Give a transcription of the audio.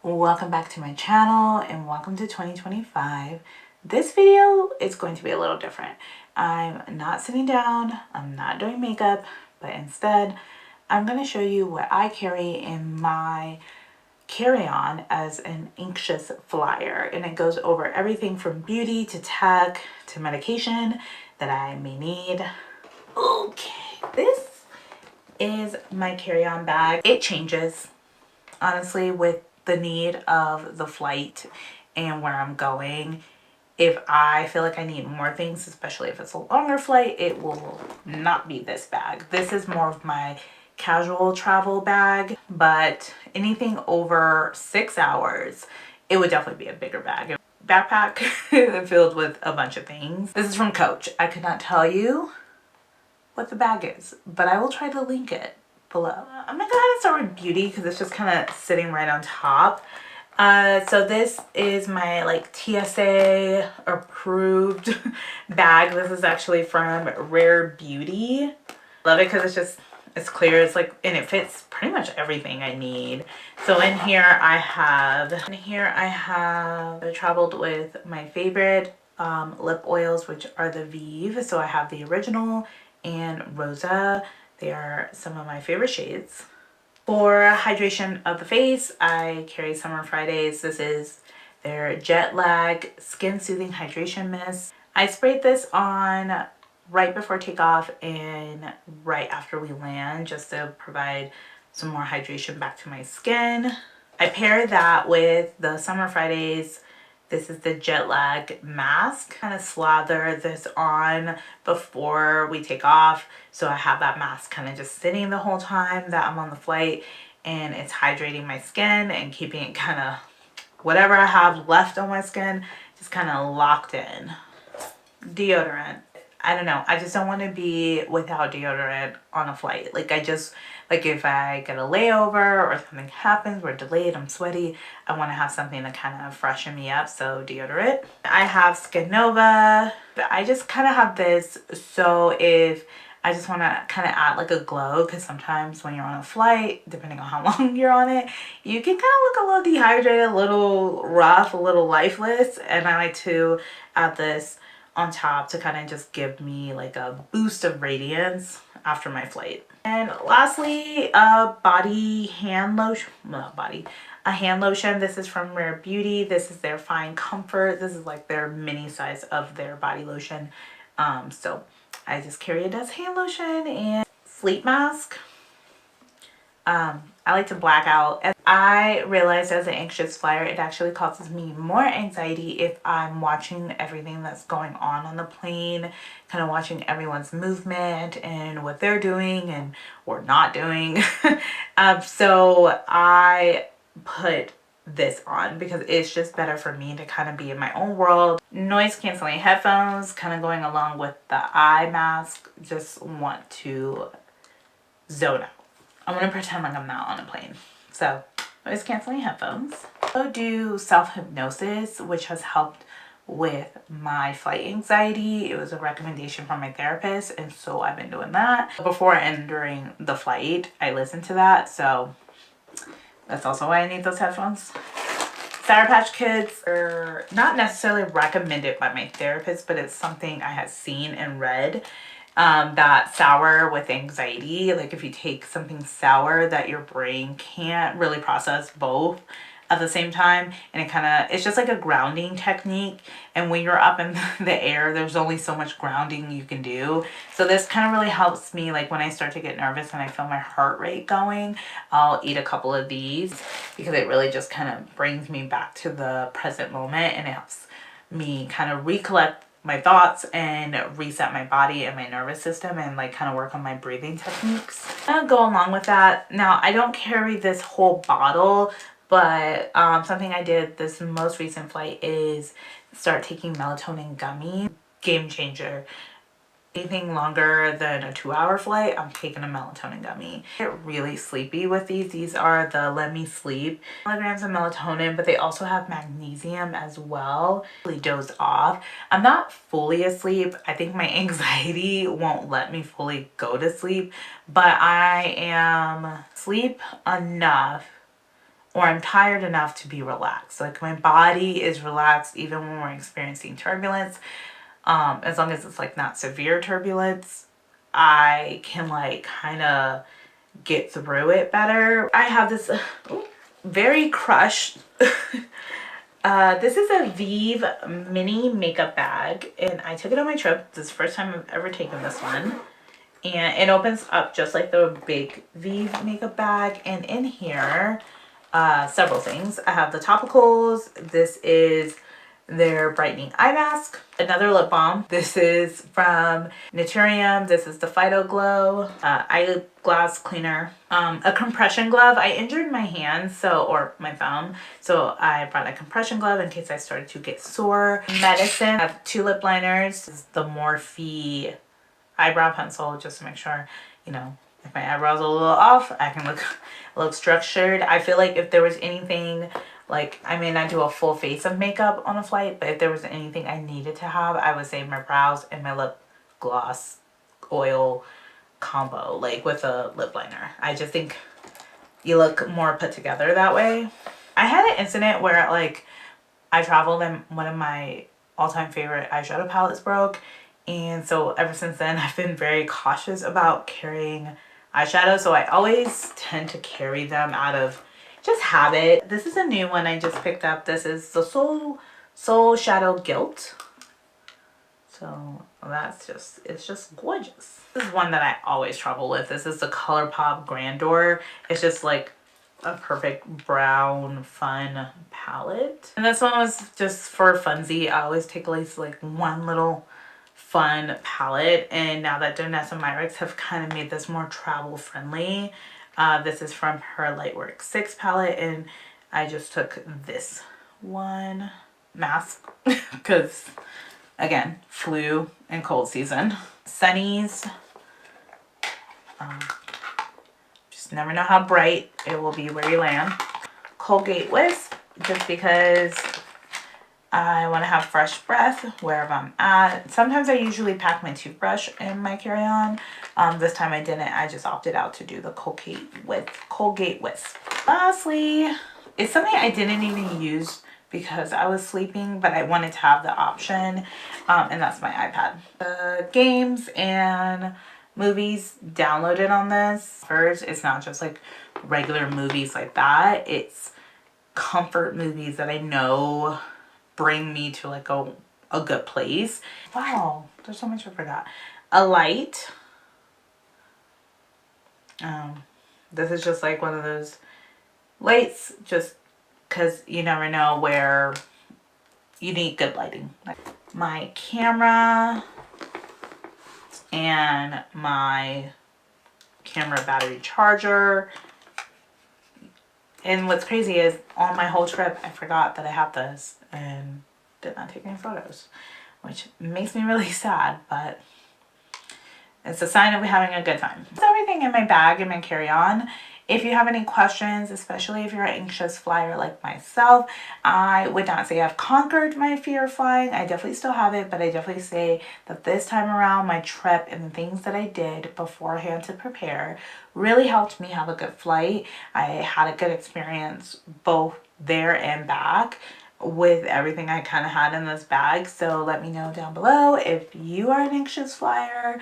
Welcome back to my channel and welcome to 2025. This video is going to be a little different. I'm not sitting down, I'm not doing makeup, but instead I'm going to show you what I carry in my carry-on as an anxious flyer, and it goes over everything from beauty to tech to medication that I may need. Okay, this is my carry-on bag. It changes honestly with the need of the flight and where I'm going. If I feel like I need more things, especially if it's a longer flight, it will not be this bag. This is more of my casual travel bag, but anything over 6 hours, it would definitely be a bigger bag. Backpack filled with a bunch of things. This is from Coach. I could not tell you what the bag is, but I will try to link it below. I'm gonna go ahead and start with beauty because it's just kind of sitting right on top. So this is my like TSA approved bag. This is actually from Rare Beauty. Love it because it's clear. It's like, and it fits pretty much everything I need. So in here I traveled with my favorite lip oils, which are the Vive. So I have the original and Rosa. They are some of my favorite shades. For hydration of the face, I carry Summer Fridays. This is their Jet Lag Skin Soothing Hydration Mist. I sprayed this on right before takeoff and right after we land just to provide some more hydration back to my skin. I pair that with the Summer Fridays. This is the Jet Lag mask. Kind of slather this on before we take off, so I have that mask kind of just sitting the whole time that I'm on the flight, and it's hydrating my skin and keeping it kind of, whatever I have left on my skin, just kind of locked in. Deodorant. I don't know. I just don't want to be without deodorant on a flight. Like if I get a layover or something happens, we're delayed, I'm sweaty, I want to have something to kind of freshen me up, so deodorant. I have Skin Nova. I just kind of have this, so if I just want to kind of add like a glow, because sometimes when you're on a flight, depending on how long you're on it, you can kind of look a little dehydrated, a little rough, a little lifeless, and I like to add this on top to kind of just give me like a boost of radiance after my flight. And lastly, a hand lotion. This is from Rare Beauty. This is their Fine Comfort. This is like their mini size of their body lotion. So I just carry it as hand lotion. And sleep mask. I like to black out. And I realized as an anxious flyer, it actually causes me more anxiety if I'm watching everything that's going on the plane, kind of watching everyone's movement and what they're doing and or not doing. So I put this on because it's just better for me to kind of be in my own world. Noise canceling headphones, kind of going along with the eye mask. Just want to zone out. I'm going to pretend like I'm not on a plane. So, noise canceling headphones. I do self-hypnosis, which has helped with my flight anxiety. It was a recommendation from my therapist, and so I've been doing that. Before and during the flight, I listen to that, so that's also why I need those headphones. Sour Patch Kids are not necessarily recommended by my therapist, but it's something I have seen and read. That sour with anxiety, like if you take something sour that your brain can't really process both at the same time, and it's just like a grounding technique, and when you're up in the air there's only so much grounding you can do. So this kind of really helps me, like when I start to get nervous and I feel my heart rate going, I'll eat a couple of these because it really just kind of brings me back to the present moment, and it helps me kind of recollect my thoughts and reset my body and my nervous system, and like kind of work on my breathing techniques. I'll go along with that. Now I don't carry this whole bottle, but something I did this most recent flight is start taking melatonin gummy. Game changer. Anything longer than a 2-hour flight, I'm taking a melatonin gummy. I get really sleepy with these. These are the Let Me Sleep milligrams of melatonin, but they also have magnesium as well. Really doze off. I'm not fully asleep. I think my anxiety won't let me fully go to sleep, but I am asleep enough or I'm tired enough to be relaxed. Like my body is relaxed even when we're experiencing turbulence. As long as it's like not severe turbulence, I can like kind of get through it better. I have this very crushed this is a Vive mini makeup bag, and I took it on my trip. This is the first time I've ever taken this one. And it opens up just like the big Vive makeup bag. And in here, several things. I have the topicals. This is their brightening eye mask. Another lip balm. This is from Naturium. This is the Phyto Glow eyeglass cleaner. A compression glove. I injured my hand, or my thumb, so I brought a compression glove in case I started to get sore. Medicine. I have 2 lip liners. This is the Morphe eyebrow pencil, just to make sure, you know, if my eyebrows are a little off, I can look structured. I feel like if there was anything, like, I may not do a full face of makeup on a flight, but if there was anything I needed to have, I would say my brows and my lip gloss oil combo, like with a lip liner. I just think you look more put together that way. I had an incident where, like, I traveled and one of my all-time favorite eyeshadow palettes broke. And so ever since then, I've been very cautious about carrying eyeshadow. So I always tend to carry them out of just habit. This is a new one I just picked up. This is the Soul Shadow Gilt. So that's just, it's just gorgeous. This is one that I always travel with. This is the ColourPop Grandeur. It's just like a perfect brown fun palette. And this one was just for funsies. I always take like one little fun palette, and now that Doness and Myricks have kind of made this more travel friendly, this is from her Lightwork 6 palette, and I just took this one mask because again, flu and cold season. Sunnies, just never know how bright it will be where you land. Colgate Wisp, just because I want to have fresh breath wherever I'm at. Sometimes I usually pack my toothbrush in my carry-on. This time I didn't. I just opted out to do the Colgate Wisp. Lastly, it's something I didn't even use because I was sleeping, but I wanted to have the option, and that's my iPad. The games and movies downloaded on this. First, it's not just like regular movies like that. It's comfort movies that I know bring me to like a good place. Wow, there's so much I forgot. A light. This is just like one of those lights, just because you never know where you need good lighting. My camera and my camera battery charger. And what's crazy is on my whole trip, I forgot that I have this and did not take any photos, which makes me really sad, but it's a sign of having a good time. That's everything in my bag and my carry-on. If you have any questions, especially if you're an anxious flyer like myself, I would not say I've conquered my fear of flying. I definitely still have it, but I definitely say that this time around, my trip and the things that I did beforehand to prepare really helped me have a good flight. I had a good experience both there and back with everything I kind of had in this bag. So let me know down below if you are an anxious flyer